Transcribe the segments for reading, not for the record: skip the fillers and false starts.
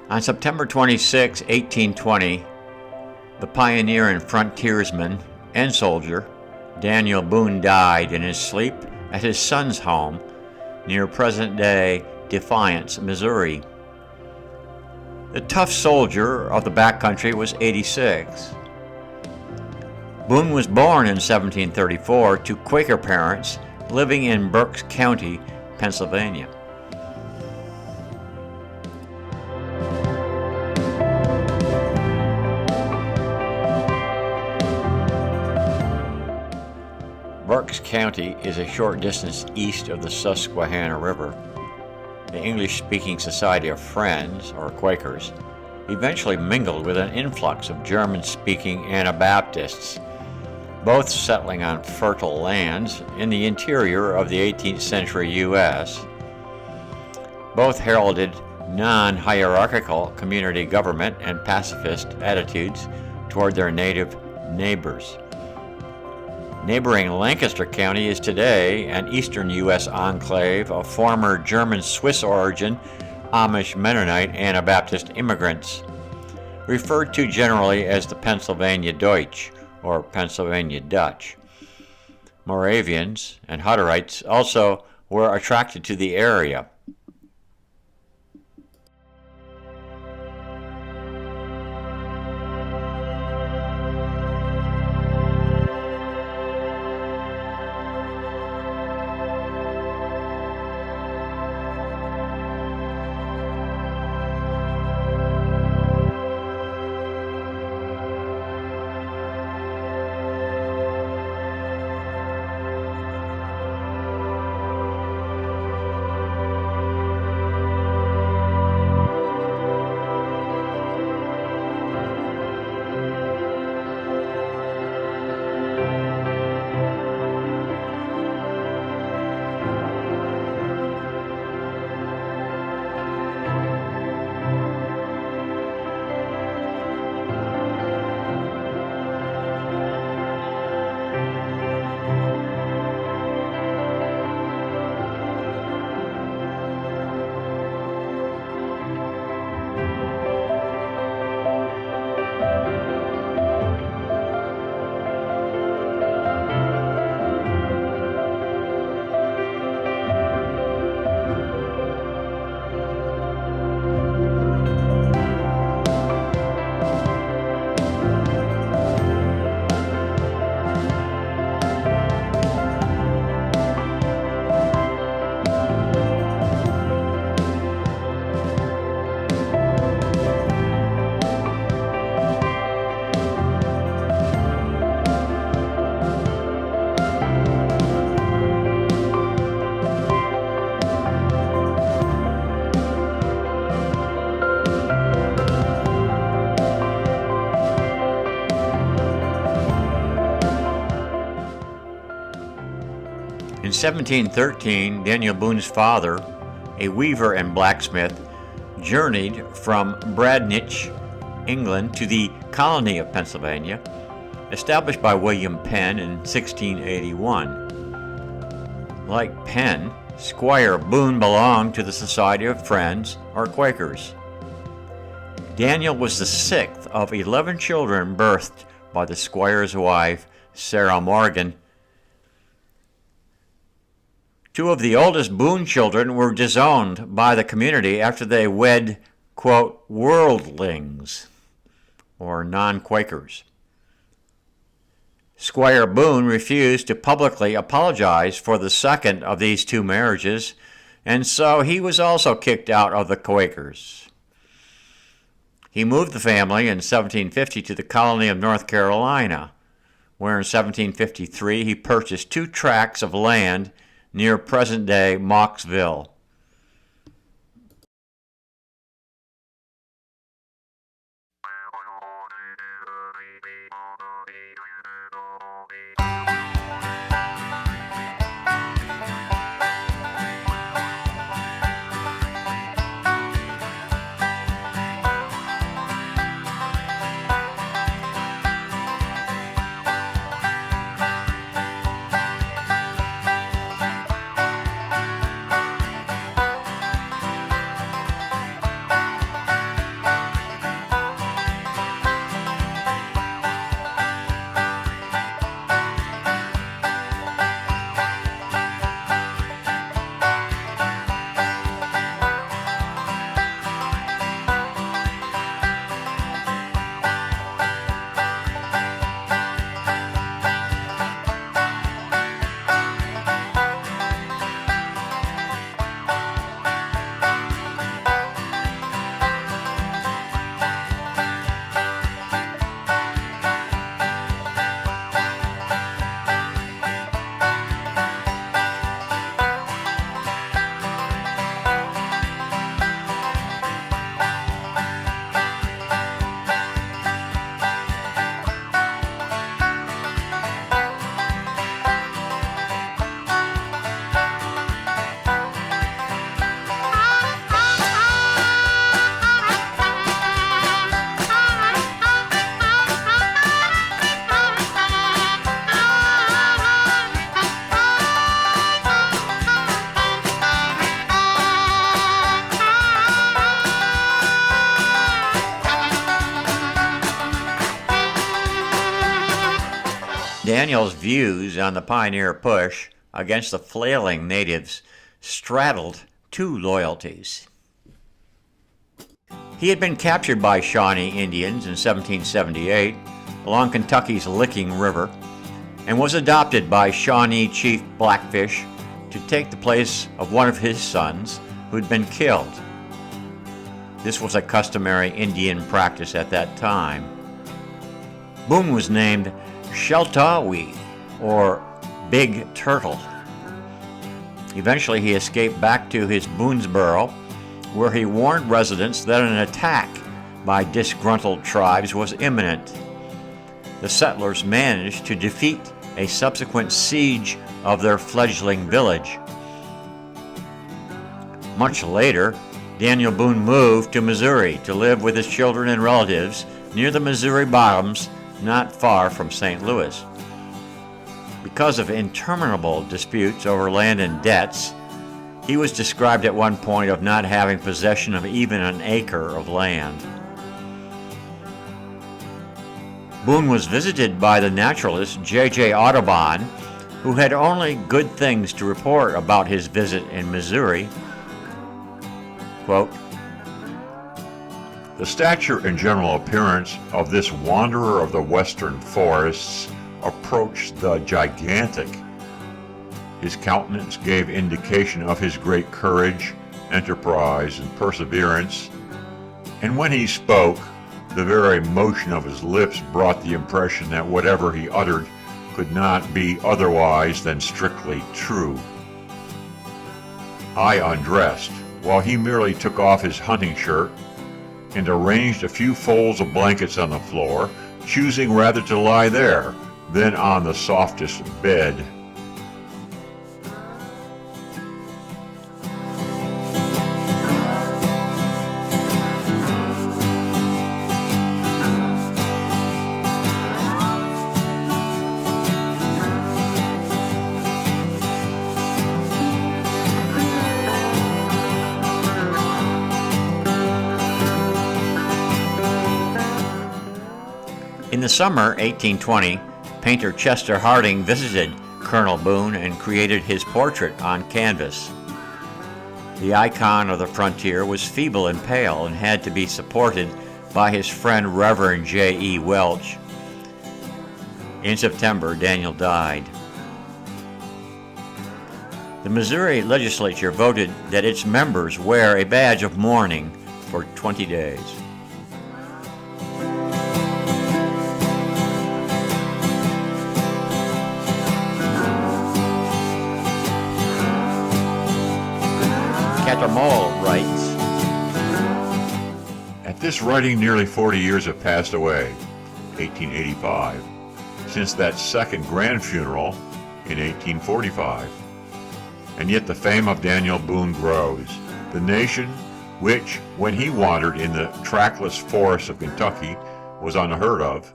On September 26, 1820, the pioneer and frontiersman and soldier Daniel Boone died in his sleep at his son's home near present-day Defiance, Missouri. The tough soldier of the backcountry was 86. Boone was born in 1734 to Quaker parents living in Berks County, Pennsylvania. Berks County is a short distance east of the Susquehanna River. The English-speaking Society of Friends, or Quakers, eventually mingled with an influx of German-speaking Anabaptists, both settling on fertile lands in the interior of the 18th century U.S. Both heralded non-hierarchical community government and pacifist attitudes toward their native neighbors. Neighboring Lancaster County is today an eastern U.S. enclave of former German-Swiss origin Amish, Mennonite, Anabaptist immigrants, referred to generally as the Pennsylvania Deutsch, or Pennsylvania Dutch. Moravians and Hutterites also were attracted to the area. In 1713, Daniel Boone's father, a weaver and blacksmith, journeyed from Bradnich, England, to the colony of Pennsylvania, established by William Penn in 1681. Like Penn, Squire Boone belonged to the Society of Friends, or Quakers. Daniel was the sixth of 11 children birthed by the squire's wife, Sarah Morgan. Two of the oldest Boone children were disowned by the community after they wed, quote, worldlings, or non-Quakers. Squire Boone refused to publicly apologize for the second of these two marriages, and so he was also kicked out of the Quakers. He moved the family in 1750 to the colony of North Carolina, where in 1753 he purchased 2 tracts of land near present-day Mocksville. Daniel's views on the pioneer push against the flailing natives straddled two loyalties. He had been captured by Shawnee Indians in 1778 along Kentucky's Licking River and was adopted by Shawnee Chief Blackfish to take the place of one of his sons who had been killed. This was a customary Indian practice at that time. Boone was named Sheltawi, or Big Turtle. Eventually he escaped back to his Boonesboro, where he warned residents that an attack by disgruntled tribes was imminent. The settlers managed to defeat a subsequent siege of their fledgling village. Much later, Daniel Boone moved to Missouri to live with his children and relatives near the Missouri Bottoms, not far from St. Louis. Because of interminable disputes over land and debts, he was described at one point of not having possession of even an acre of land. Boone was visited by the naturalist J.J. Audubon, who had only good things to report about his visit in Missouri. Quote, "The stature and general appearance of this wanderer of the western forests approached the gigantic. His countenance gave indication of his great courage, enterprise, and perseverance, and when he spoke, the very motion of his lips brought the impression that whatever he uttered could not be otherwise than strictly true. I undressed, while he merely took off his hunting shirt and arranged a few folds of blankets on the floor, choosing rather to lie there than on the softest bed. In the summer 1820, painter Chester Harding visited Colonel Boone and created his portrait on canvas. The icon of the frontier was feeble and pale and had to be supported by his friend Reverend J.E. Welch. In September, Daniel died. The Missouri legislature voted that its members wear a badge of mourning for 20 days. Catamol writes, At this writing, nearly 40 years have passed away, 1885, since that second grand funeral in 1845. And yet the fame of Daniel Boone grows. The nation, which, when he wandered in the trackless forests of Kentucky, was unheard of,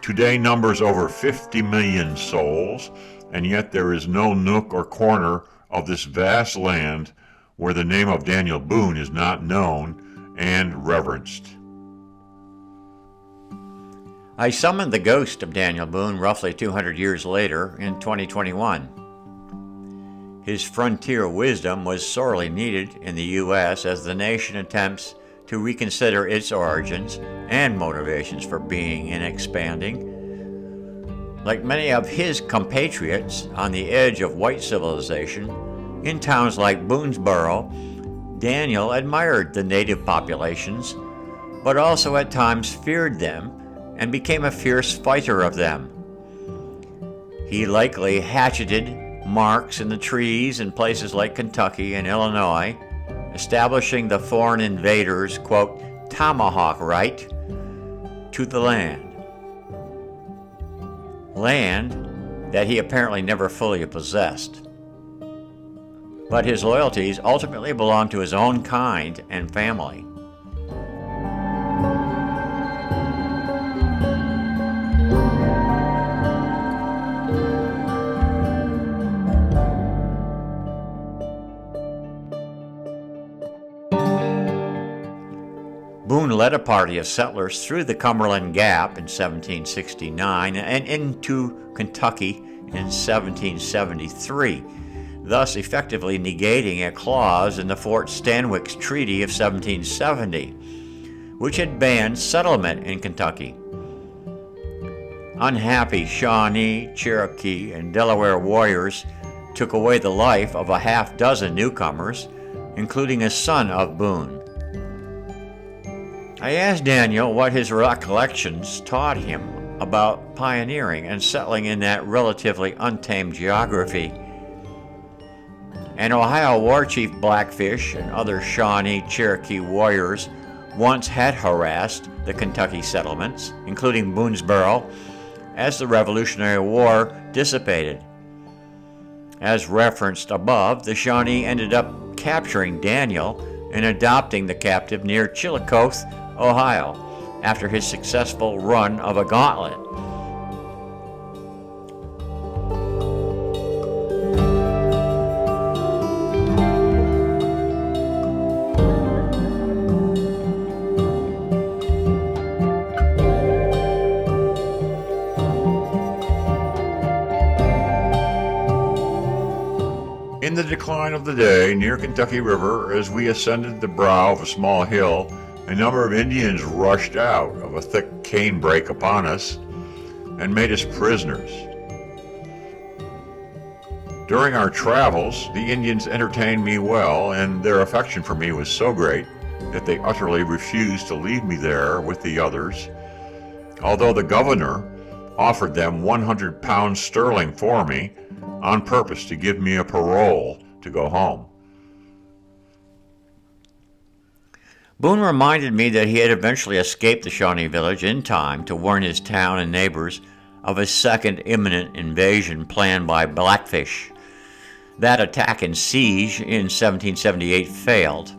today numbers over 50 million souls, and yet there is no nook or corner of this vast land where the name of Daniel Boone is not known and reverenced. I summoned the ghost of Daniel Boone roughly 200 years later in 2021. His frontier wisdom was sorely needed in the U.S. as the nation attempts to reconsider its origins and motivations for being and expanding. Like many of his compatriots on the edge of white civilization, in towns like Boonesboro, Daniel admired the native populations, but also at times feared them and became a fierce fighter of them. He likely hatcheted marks in the trees in places like Kentucky and Illinois, establishing the foreign invaders' quote, tomahawk right to the land. Land that he apparently never fully possessed. But his loyalties ultimately belonged to his own kind and family. Boone led a party of settlers through the Cumberland Gap in 1769 and into Kentucky in 1773, thus effectively negating a clause in the Fort Stanwix Treaty of 1770, which had banned settlement in Kentucky. Unhappy Shawnee, Cherokee, and Delaware warriors took away the life of a half-dozen newcomers, including a son of Boone. I asked Daniel what his recollections taught him about pioneering and settling in that relatively untamed geography. An Ohio war chief Blackfish and other Shawnee Cherokee warriors once had harassed the Kentucky settlements, including Boonesboro, as the Revolutionary War dissipated. As referenced above, the Shawnee ended up capturing Daniel and adopting the captive near Chillicothe, Ohio, after his successful run of a gauntlet. In the decline of the day near Kentucky River, as we ascended the brow of a small hill, a number of Indians rushed out of a thick canebrake upon us and made us prisoners. During our travels, the Indians entertained me well, and their affection for me was so great that they utterly refused to leave me there with the others, although the governor offered them 100 pounds sterling for me on purpose to give me a parole to go home. Boone reminded me that he had eventually escaped the Shawnee village in time to warn his town and neighbors of a second imminent invasion planned by Blackfish. That attack and siege in 1778 failed.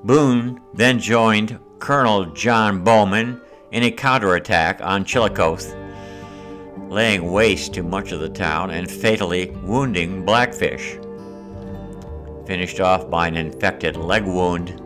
Boone then joined Colonel John Bowman in a counterattack on Chillicothe, laying waste to much of the town and fatally wounding Blackfish, finished off by an infected leg wound.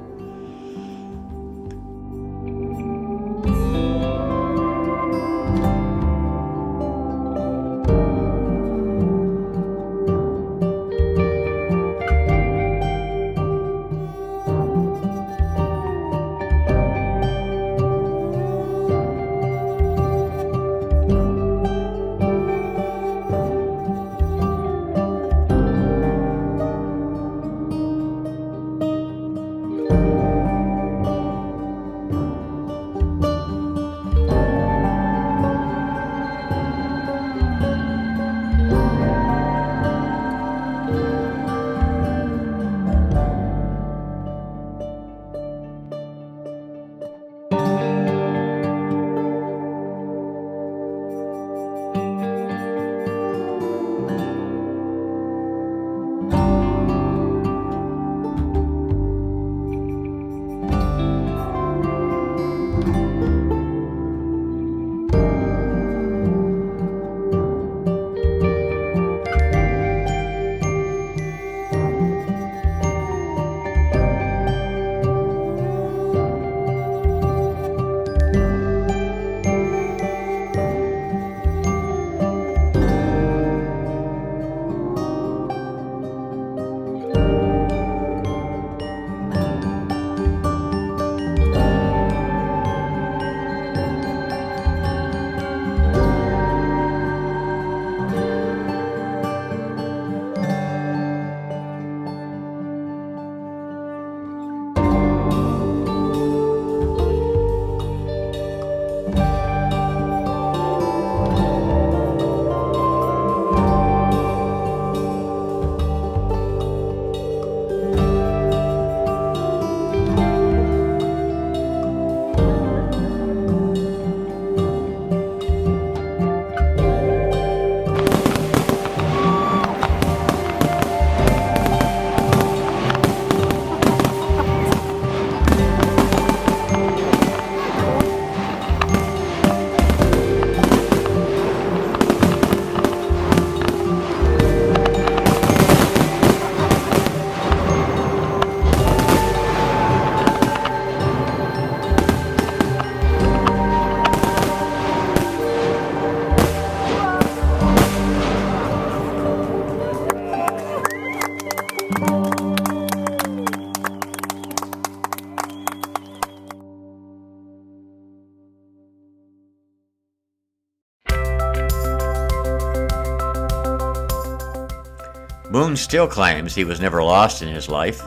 Boone still claims he was never lost in his life,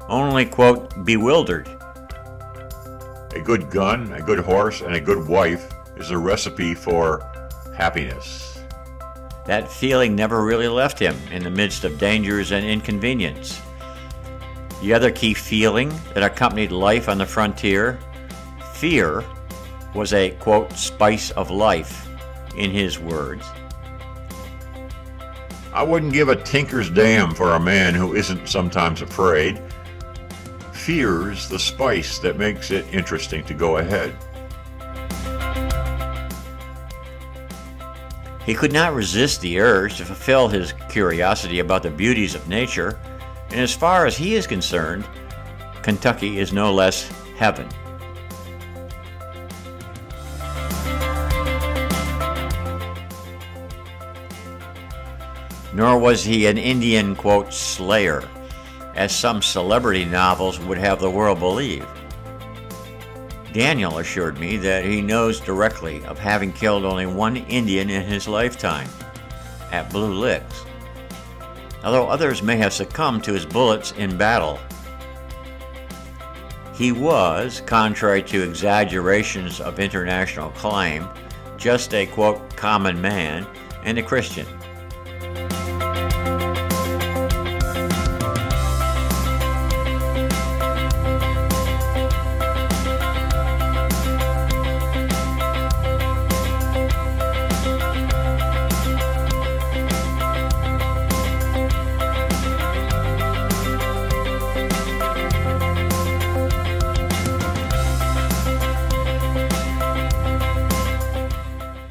only, quote, bewildered. A good gun, a good horse, and a good wife is a recipe for happiness. That feeling never really left him in the midst of dangers and inconvenience. The other key feeling that accompanied life on the frontier, fear, was a, quote, spice of life, in his words. I wouldn't give a tinker's damn for a man who isn't sometimes afraid. Fear's the spice that makes it interesting to go ahead. He could not resist the urge to fulfill his curiosity about the beauties of nature, and as far as he is concerned, Kentucky is no less heaven. Nor was he an Indian, quote, slayer, as some celebrity novels would have the world believe. Daniel assured me that he knows directly of having killed only one Indian in his lifetime, at Blue Licks, although others may have succumbed to his bullets in battle. He was, contrary to exaggerations of international claim, just a, quote, common man and a Christian.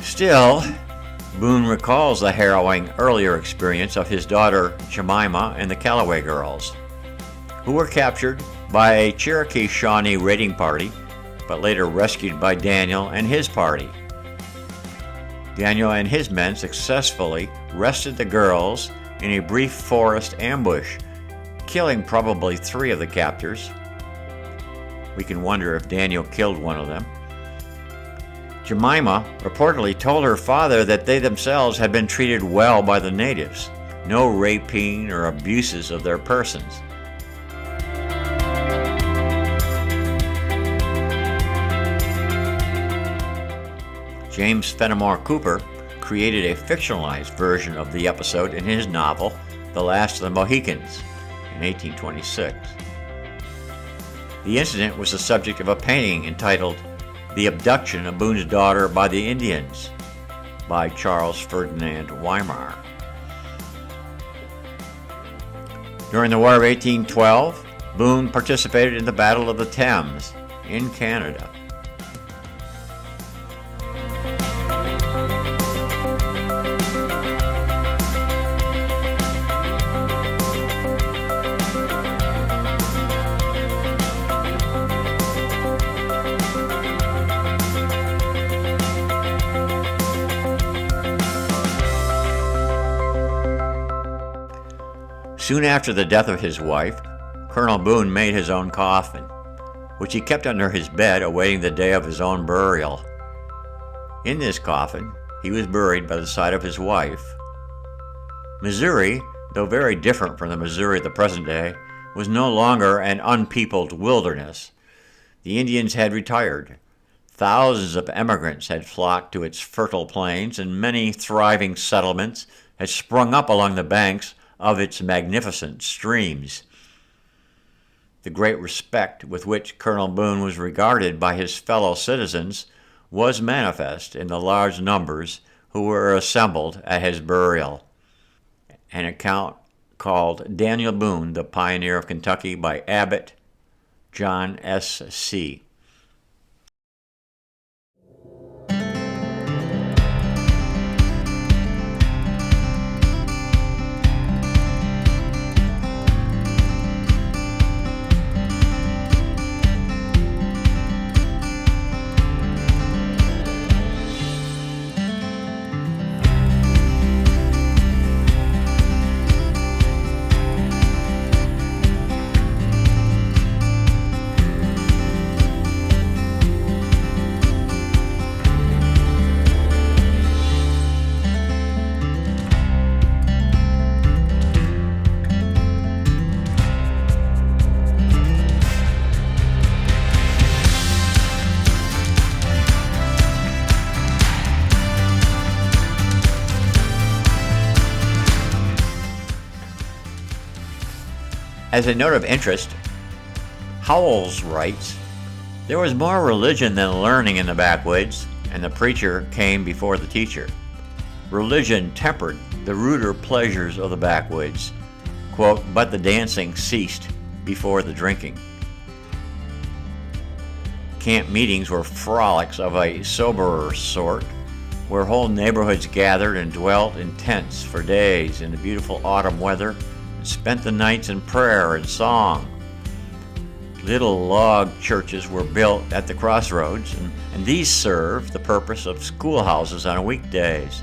Still, Boone recalls the harrowing earlier experience of his daughter Jemima and the Callaway girls, who were captured by a Cherokee Shawnee raiding party, but later rescued by Daniel and his party. Daniel and his men successfully wrested the girls in a brief forest ambush, killing probably 3 of the captors. We can wonder if Daniel killed one of them. Jemima reportedly told her father that they themselves had been treated well by the natives, no rapine or abuses of their persons. James Fenimore Cooper created a fictionalized version of the episode in his novel, The Last of the Mohicans, in 1826. The incident was the subject of a painting entitled The Abduction of Boone's Daughter by the Indians, by Charles Ferdinand Weimar. During the War of 1812, Boone participated in the Battle of the Thames in Canada. Soon after the death of his wife, Colonel Boone made his own coffin, which he kept under his bed awaiting the day of his own burial. In this coffin, he was buried by the side of his wife. Missouri, though very different from the Missouri of the present day, was no longer an unpeopled wilderness. The Indians had retired. Thousands of emigrants had flocked to its fertile plains, and many thriving settlements had sprung up along the banks of its magnificent streams. The great respect with which Colonel Boone was regarded by his fellow citizens was manifest in the large numbers who were assembled at his burial. An account called Daniel Boone, the Pioneer of Kentucky by Abbott, John S. C. As a note of interest, Howells writes, "There was more religion than learning in the backwoods, and the preacher came before the teacher. Religion tempered the ruder pleasures of the backwoods, quote, but the dancing ceased before the drinking." Camp meetings were frolics of a soberer sort, where whole neighborhoods gathered and dwelt in tents for days in the beautiful autumn weather and spent the nights in prayer and song. Little log churches were built at the crossroads, and these served the purpose of schoolhouses on weekdays.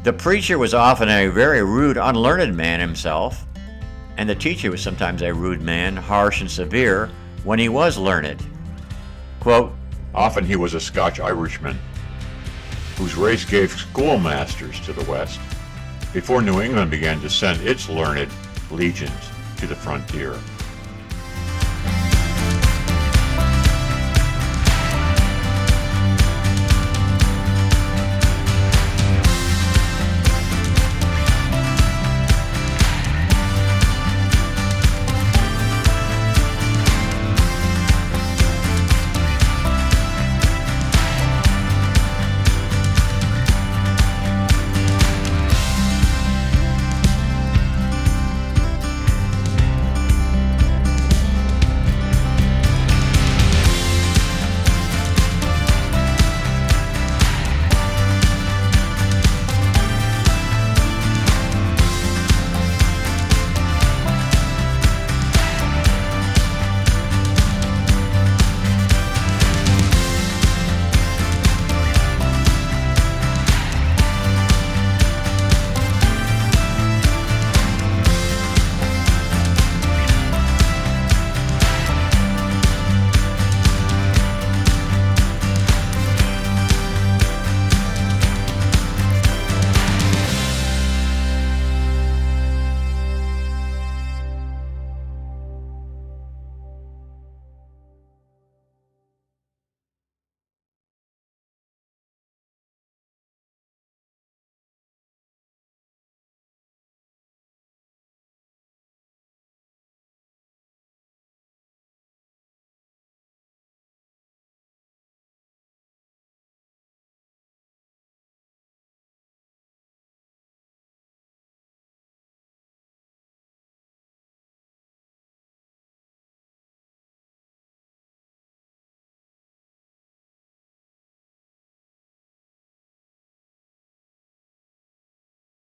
The preacher was often a very rude, unlearned man himself, and the teacher was sometimes a rude man, harsh and severe when he was learned. Quote, Often he was a Scotch Irishman, whose race gave schoolmasters to the West, before New England began to send its learned legions to the frontier.